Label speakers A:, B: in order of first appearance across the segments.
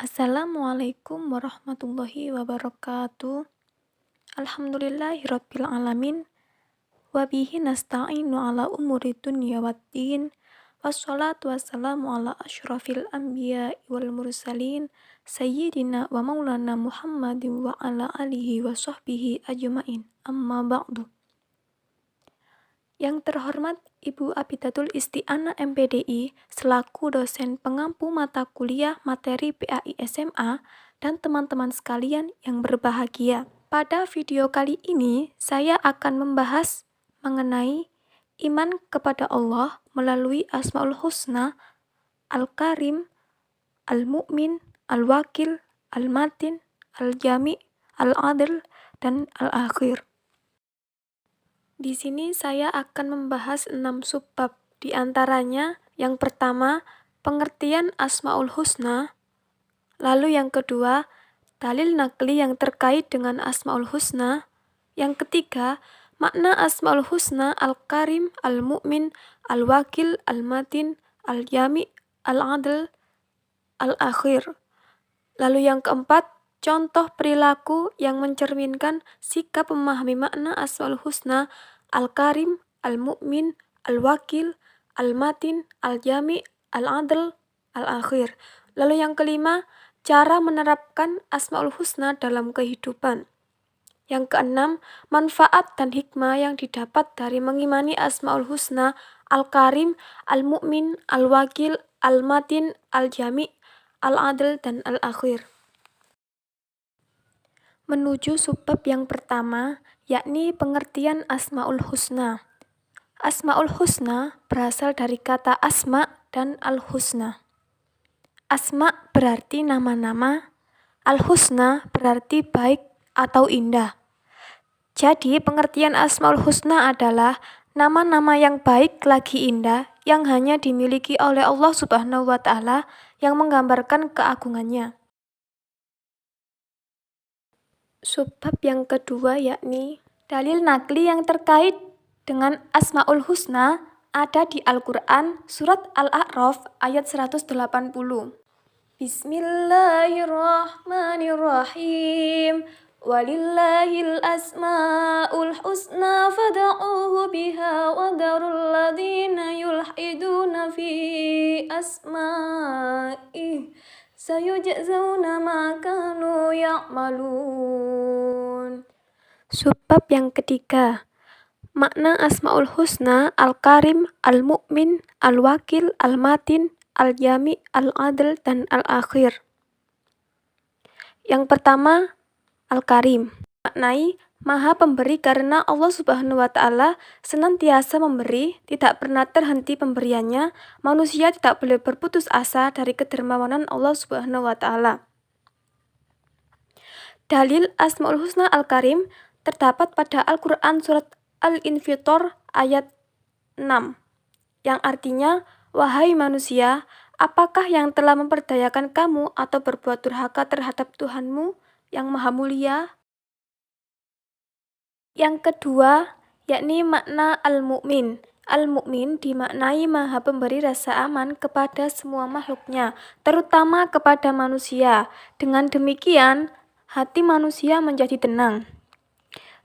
A: Assalamualaikum warahmatullahi wabarakatuh. Alhamdulillahirabbil alamin. Wa bihi nasta'inu ala umuri dunya waddin. Wassalatu wassalamu ala asyrafil anbiya'i wal mursalin. Sayyidina wa maulana Muhammadin wa ala alihi wa sahbihi ajma'in. Amma ba'du. Yang terhormat Ibu Abidatul Isti'anah MPDI selaku dosen pengampu mata kuliah materi PAI SMA dan teman-teman sekalian yang berbahagia. Pada video kali ini saya akan membahas mengenai iman kepada Allah melalui Asmaul Husna, Al-Karim, Al-Mu'min, Al-Wakil, Al-Matin, Al-Jami, Al-Adil, dan Al-Akhir. Di sini saya akan membahas 6 subbab. Di antaranya, yang pertama, pengertian Asmaul Husna. Lalu yang kedua, dalil nakli yang terkait dengan Asmaul Husna. Yang ketiga, makna Asmaul Husna Al-Karim, Al-Mu'min, Al-Wakil, Al-Matin, Al-Jami, Al-Adil, Al-Akhir. Lalu yang keempat, contoh perilaku yang mencerminkan sikap memahami makna Asmaul Husna Al-Karim, Al-Mu'min, Al-Wakil, Al-Matin, Al-Jami, Al-Adil, Al-Akhir. Lalu yang kelima, cara menerapkan Asmaul Husna dalam kehidupan. Yang keenam, manfaat dan hikmah yang didapat dari mengimani Asmaul Husna Al-Karim, Al-Mu'min, Al-Wakil, Al-Matin, Al-Jami, Al-Adil, dan Al-Akhir. Menuju subbab yang pertama, yakni pengertian Asmaul Husna. Asmaul Husna berasal dari kata asma dan al-husna. Asma berarti nama-nama, al-husna berarti baik atau indah. Jadi pengertian Asmaul Husna adalah nama-nama yang baik lagi indah yang hanya dimiliki oleh Allah Subhanahu wa Ta'ala yang menggambarkan keagungannya. Subbab yang kedua yakni dalil nakli yang terkait dengan Asmaul Husna ada di Al-Quran surat Al-A'raf ayat 180. Bismillahirrahmanirrahim. Walillahil asma'ul husna fada'uhu biha wa darul ladhina yulhiduna fi asma'ih sayujazawna ma kanu ya'malun. Subbab yang ketiga, makna Asmaul Husna Al-Karim, Al-Mu'min, Al-Wakil, Al-Matin, Al-Jami, Al-Adil, dan Al-Akhir. Yang pertama, Al-Karim maknai Maha Pemberi karena Allah Subhanahu wa Ta'ala senantiasa memberi, tidak pernah terhenti pemberiannya. Manusia tidak boleh berputus asa dari kedermawanan Allah Subhanahu wa Ta'ala. Dalil Asmaul Husna Al-Karim terdapat pada Al-Quran surat Al-Infitor ayat 6 yang artinya, wahai manusia, apakah yang telah memperdayakan kamu atau berbuat durhaka terhadap Tuhanmu yang maha mulia? Yang kedua, yakni makna Al-Mu'min. Al-Mu'min dimaknai maha pemberi rasa aman kepada semua makhluknya, terutama kepada manusia. Dengan demikian, hati manusia menjadi tenang.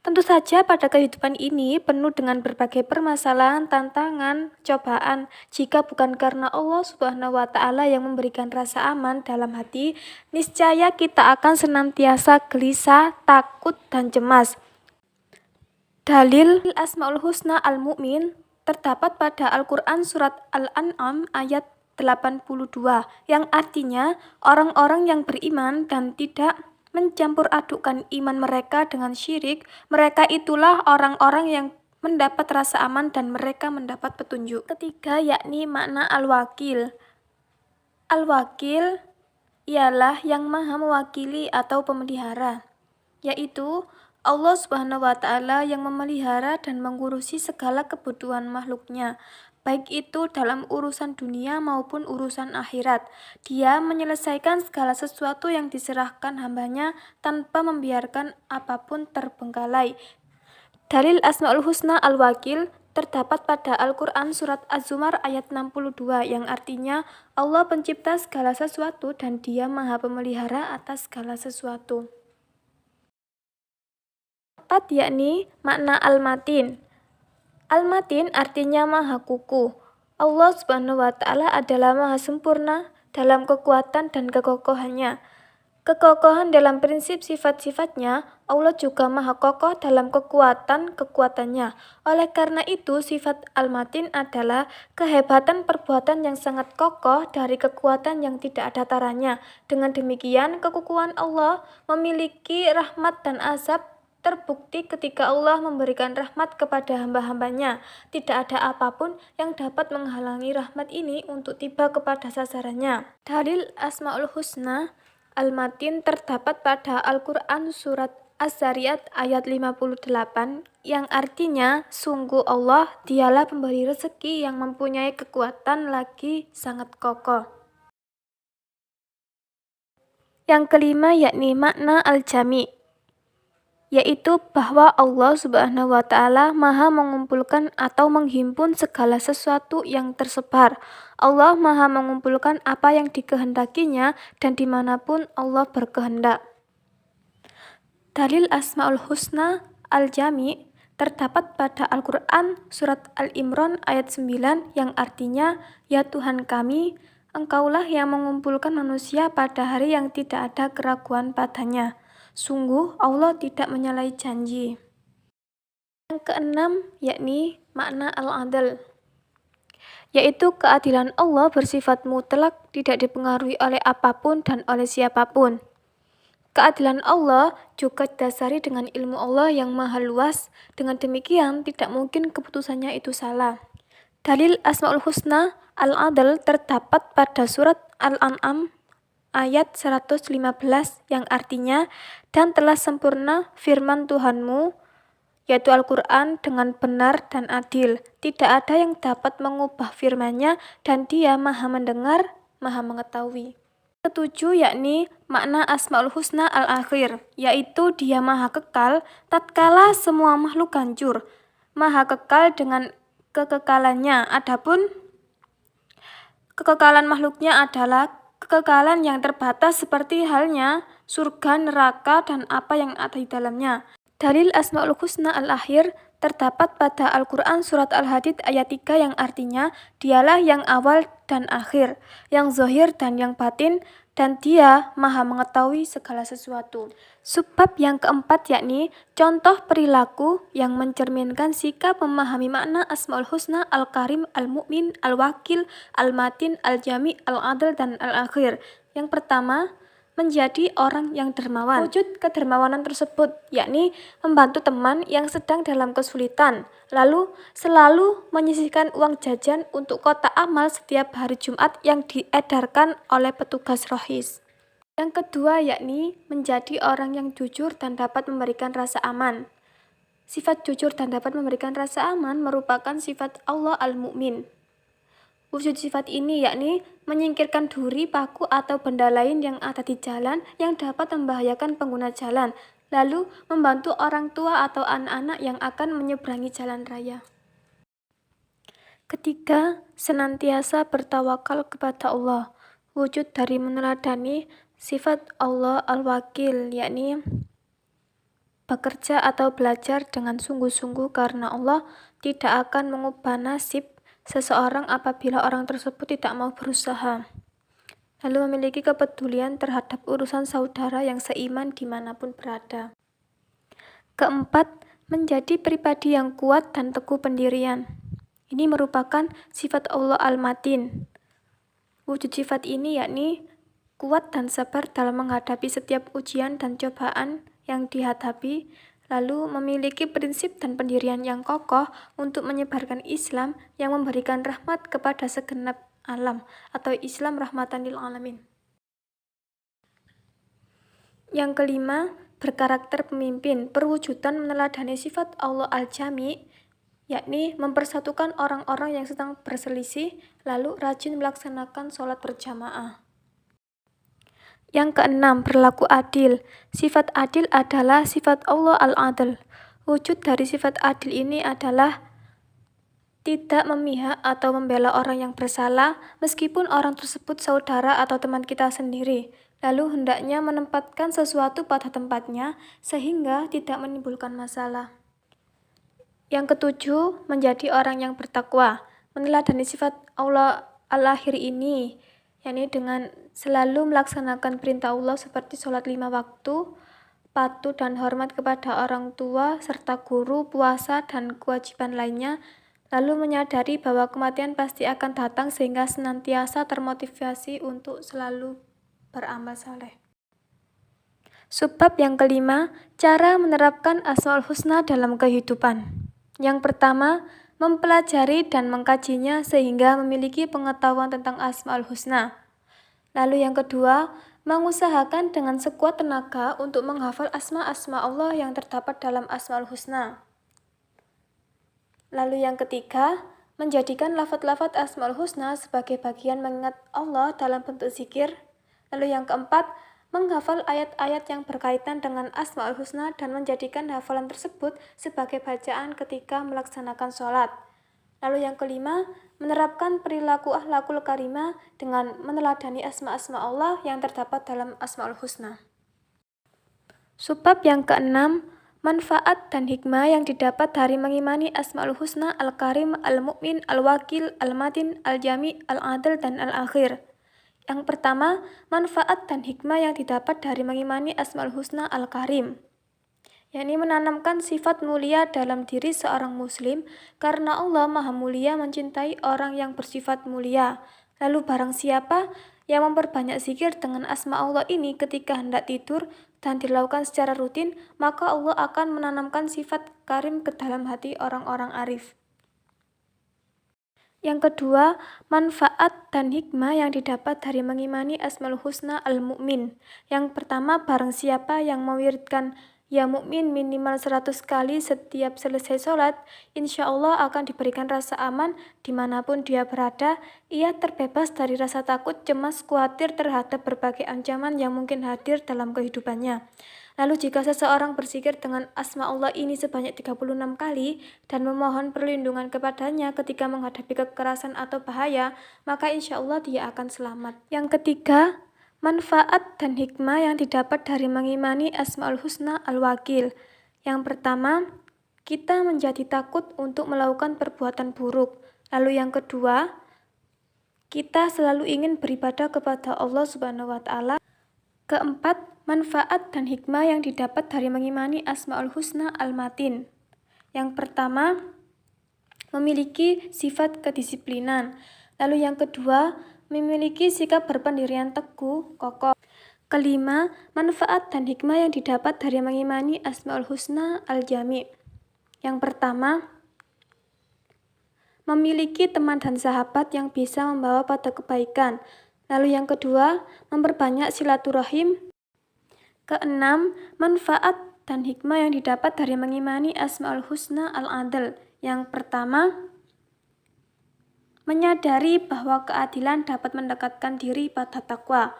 A: Tentu saja pada kehidupan ini penuh dengan berbagai permasalahan, tantangan, cobaan. Jika bukan karena Allah Subhanahu wa Ta'ala yang memberikan rasa aman dalam hati, niscaya kita akan senantiasa gelisah, takut, dan cemas. Dalil Asmaul Husna Al-Mu'min terdapat pada Al-Quran surat Al-An'am ayat 82 yang artinya orang-orang yang beriman dan tidak mencampur adukkan iman mereka dengan syirik, mereka itulah orang-orang yang mendapat rasa aman dan mereka mendapat petunjuk. Ketiga yakni makna Al-Wakil. Al-Wakil ialah yang maha mewakili atau pemelihara, yaitu Allah Subhanahu wa Ta'ala yang memelihara dan mengurusi segala kebutuhan makhluknya, baik itu dalam urusan dunia maupun urusan akhirat. Dia menyelesaikan segala sesuatu yang diserahkan hambanya tanpa membiarkan apapun terbengkalai. Dalil Asmaul Husna Al-Wakil terdapat pada Al-Quran surat Az-Zumar ayat 62 yang artinya Allah pencipta segala sesuatu dan Dia maha pemelihara atas segala sesuatu. 4 yakni makna Al-Matin. Al-Matin artinya maha kukuh. Allah Subhanahu wa Ta'ala adalah maha sempurna dalam kekuatan dan kekokohannya. Kekokohan dalam prinsip sifat-sifatnya, Allah juga maha kokoh dalam kekuatan-kekuatannya. Oleh karena itu, sifat Al-Matin adalah kehebatan perbuatan yang sangat kokoh dari kekuatan yang tidak ada taranya. Dengan demikian, kekukuhan Allah memiliki rahmat dan azab terbukti ketika Allah memberikan rahmat kepada hamba-hambanya. Tidak ada apapun yang dapat menghalangi rahmat ini untuk tiba kepada sasarannya. Dalil Asmaul Husna Al-Matin terdapat pada Al-Quran surat Az-Zariyat ayat 58 yang artinya sungguh Allah dialah pemberi rezeki yang mempunyai kekuatan lagi sangat kokoh. Yang kelima yakni makna Al-Jami, yaitu bahwa Allah Subhanahu wa Ta'ala maha mengumpulkan atau menghimpun segala sesuatu yang tersebar. Allah maha mengumpulkan apa yang dikehendakinya dan dimanapun Allah berkehendak. Dalil Asmaul Husna Al-Jami terdapat pada Al-Quran surat Al-Imran ayat 9 yang artinya, ya Tuhan kami, Engkaulah yang mengumpulkan manusia pada hari yang tidak ada keraguan padanya. Sungguh Allah tidak menyalahi janji. Yang keenam yakni makna Al-Adl, yaitu keadilan Allah bersifat mutlak, tidak dipengaruhi oleh apapun dan oleh siapapun. Keadilan Allah juga didasari dengan ilmu Allah yang maha luas. Dengan demikian tidak mungkin keputusannya itu salah. Dalil Asmaul Husna Al-Adl terdapat pada surat Al-An'am ayat 115 yang artinya, dan telah sempurna firman Tuhanmu, yaitu Al-Quran dengan benar dan adil. Tidak ada yang dapat mengubah firman-Nya dan Dia maha mendengar, maha mengetahui. Ketujuh yakni makna Asmaul Husna Al-Akhir, yaitu Dia maha kekal tatkala semua makhluk hancur, maha kekal dengan kekekalannya. Adapun kekekalan makhluknya adalah kekekalan yang terbatas seperti halnya surga, neraka, dan apa yang ada di dalamnya. Dalil Asmaul Husna Al-Akhir terdapat pada Al-Quran surat Al-Hadid ayat 3 yang artinya, dialah yang awal dan akhir, yang zahir dan yang batin, dan Dia maha mengetahui segala sesuatu. Subbab yang keempat yakni contoh perilaku yang mencerminkan sikap memahami makna Asmaul Husna Al-Karim, Al-Mu'min, Al-Wakil, Al-Matin, Al-Jami, Al-Adl, dan Al-Akhir. Yang pertama, menjadi orang yang dermawan. Wujud kedermawanan tersebut yakni membantu teman yang sedang dalam kesulitan, lalu selalu menyisihkan uang jajan untuk kotak amal setiap hari Jumat yang diedarkan oleh petugas rohis. Yang kedua yakni menjadi orang yang jujur dan dapat memberikan rasa aman. Sifat jujur dan dapat memberikan rasa aman merupakan sifat Allah Al-Mu'min. Wujud sifat ini yakni menyingkirkan duri, paku, atau benda lain yang ada di jalan yang dapat membahayakan pengguna jalan, lalu membantu orang tua atau anak-anak yang akan menyeberangi jalan raya. Ketiga, senantiasa bertawakal kepada Allah. Wujud dari meneladani sifat Allah Al-Wakil, yakni bekerja atau belajar dengan sungguh-sungguh karena Allah tidak akan mengubah nasib seseorang apabila orang tersebut tidak mau berusaha, lalu memiliki kepedulian terhadap urusan saudara yang seiman dimanapun berada. Keempat, menjadi pribadi yang kuat dan teguh pendirian. Ini merupakan sifat Allah Al-Matin. Wujud sifat ini yakni kuat dan sabar dalam menghadapi setiap ujian dan cobaan yang dihadapi, lalu memiliki prinsip dan pendirian yang kokoh untuk menyebarkan Islam yang memberikan rahmat kepada segenap alam, atau Islam rahmatan lil alamin. Yang kelima, berkarakter pemimpin. Perwujudan meneladani sifat Allah Al-Jami, yakni mempersatukan orang-orang yang sedang berselisih, lalu rajin melaksanakan sholat berjamaah. Yang keenam, berlaku adil. Sifat adil adalah sifat Allah Al-Adl. Wujud dari sifat adil ini adalah Tidak memihak atau membela orang yang bersalah, meskipun orang tersebut saudara atau teman kita sendiri. Lalu hendaknya menempatkan sesuatu pada tempatnya sehingga tidak menimbulkan masalah. Yang ketujuh, menjadi orang yang bertakwa. Meneladani sifat Allah al-akhir ini, yakni dengan selalu melaksanakan perintah Allah seperti sholat 5 waktu, patuh dan hormat kepada orang tua, serta guru, puasa, dan kewajiban lainnya, lalu menyadari bahwa kematian pasti akan datang sehingga senantiasa termotivasi untuk selalu beramal saleh. Subbab yang kelima, cara menerapkan Asmaul Husna dalam kehidupan. Yang pertama, mempelajari dan mengkajinya sehingga memiliki pengetahuan tentang Asmaul Husna. Lalu yang kedua, mengusahakan dengan sekuat tenaga untuk menghafal asma-asma Allah yang terdapat dalam Asmaul Husna. Lalu yang ketiga, menjadikan lafaz-lafaz Asmaul Husna sebagai bagian mengingat Allah dalam bentuk zikir. Lalu yang keempat, menghafal ayat-ayat yang berkaitan dengan Asmaul Husna dan menjadikan hafalan tersebut sebagai bacaan ketika melaksanakan sholat. Lalu yang kelima, menerapkan perilaku akhlakul karimah dengan meneladani asma-asma Allah yang terdapat dalam Asmaul Husna. Subbab yang keenam, manfaat dan hikmah yang didapat dari mengimani Asmaul Husna Al-Karim, Al-Mu'min, Al-Wakil, Al-Matin, Al-Jami, Al-Adil, dan Al-Akhir. Yang pertama, manfaat dan hikmah yang didapat dari mengimani Asmaul Husna Al-Karim, yakni menanamkan sifat mulia dalam diri seorang muslim karena Allah Maha Mulia mencintai orang yang bersifat mulia. Lalu barang siapa yang memperbanyak zikir dengan asma Allah ini ketika hendak tidur dan dilakukan secara rutin, maka Allah akan menanamkan sifat karim ke dalam hati orang-orang arif. Yang kedua, manfaat dan hikmah yang didapat dari mengimani Asmaul Husna Al-Mu'min. Yang pertama, barang siapa yang mewiridkan Ya Mu'min minimal 100 kali setiap selesai sholat, insya Allah akan diberikan rasa aman dimanapun dia berada. Ia terbebas dari rasa takut, cemas, khawatir terhadap berbagai ancaman yang mungkin hadir dalam kehidupannya. Lalu jika seseorang berzikir dengan asma Allah ini sebanyak 36 kali dan memohon perlindungan kepadanya ketika menghadapi kekerasan atau bahaya, maka insya Allah dia akan selamat. Yang ketiga, manfaat dan hikmah yang didapat dari mengimani Asmaul Husna Al-Wakil. Yang pertama, kita menjadi takut untuk melakukan perbuatan buruk. Lalu yang kedua, kita selalu ingin beribadah kepada Allah Subhanahu wa Ta'ala. Keempat, manfaat dan hikmah yang didapat dari mengimani Asmaul Husna Al-Matin. Yang pertama, memiliki sifat kedisiplinan. Lalu yang kedua, memiliki sikap berpendirian teguh, kokoh. Kelima, manfaat dan hikmah yang didapat dari mengimani Asmaul Husna Al-Jami. Yang pertama, memiliki teman dan sahabat yang bisa membawa pada kebaikan. Lalu yang kedua, memperbanyak silaturahim. Keenam, manfaat dan hikmah yang didapat dari mengimani Asmaul Husna Al-Adil. Yang pertama, menyadari bahwa keadilan dapat mendekatkan diri pada takwa.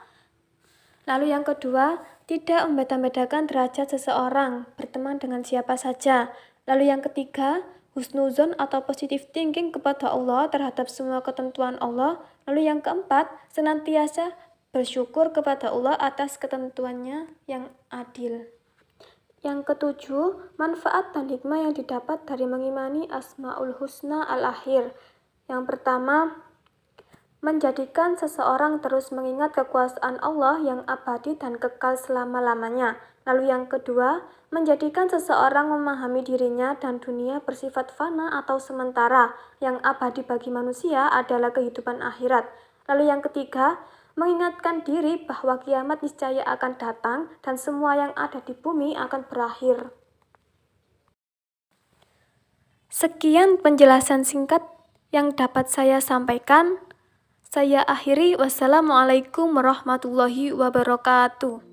A: Lalu yang kedua, tidak membeda-bedakan derajat seseorang, berteman dengan siapa saja. Lalu yang ketiga, husnuzon atau positive thinking kepada Allah terhadap semua ketentuan Allah. Lalu yang keempat, senantiasa bersyukur kepada Allah atas ketentuannya yang adil. Yang ketujuh, manfaat dan hikmah yang didapat dari mengimani Asmaul Husna Al-Akhir. Yang pertama, menjadikan seseorang terus mengingat kekuasaan Allah yang abadi dan kekal selama-lamanya. Lalu yang kedua, menjadikan seseorang memahami dirinya dan dunia bersifat fana atau sementara. Yang abadi bagi manusia adalah kehidupan akhirat. Lalu yang ketiga, mengingatkan diri bahwa kiamat niscaya akan datang dan semua yang ada di bumi akan berakhir. Sekian penjelasan singkat yang dapat saya sampaikan. Saya akhiri, wassalamualaikum warahmatullahi wabarakatuh.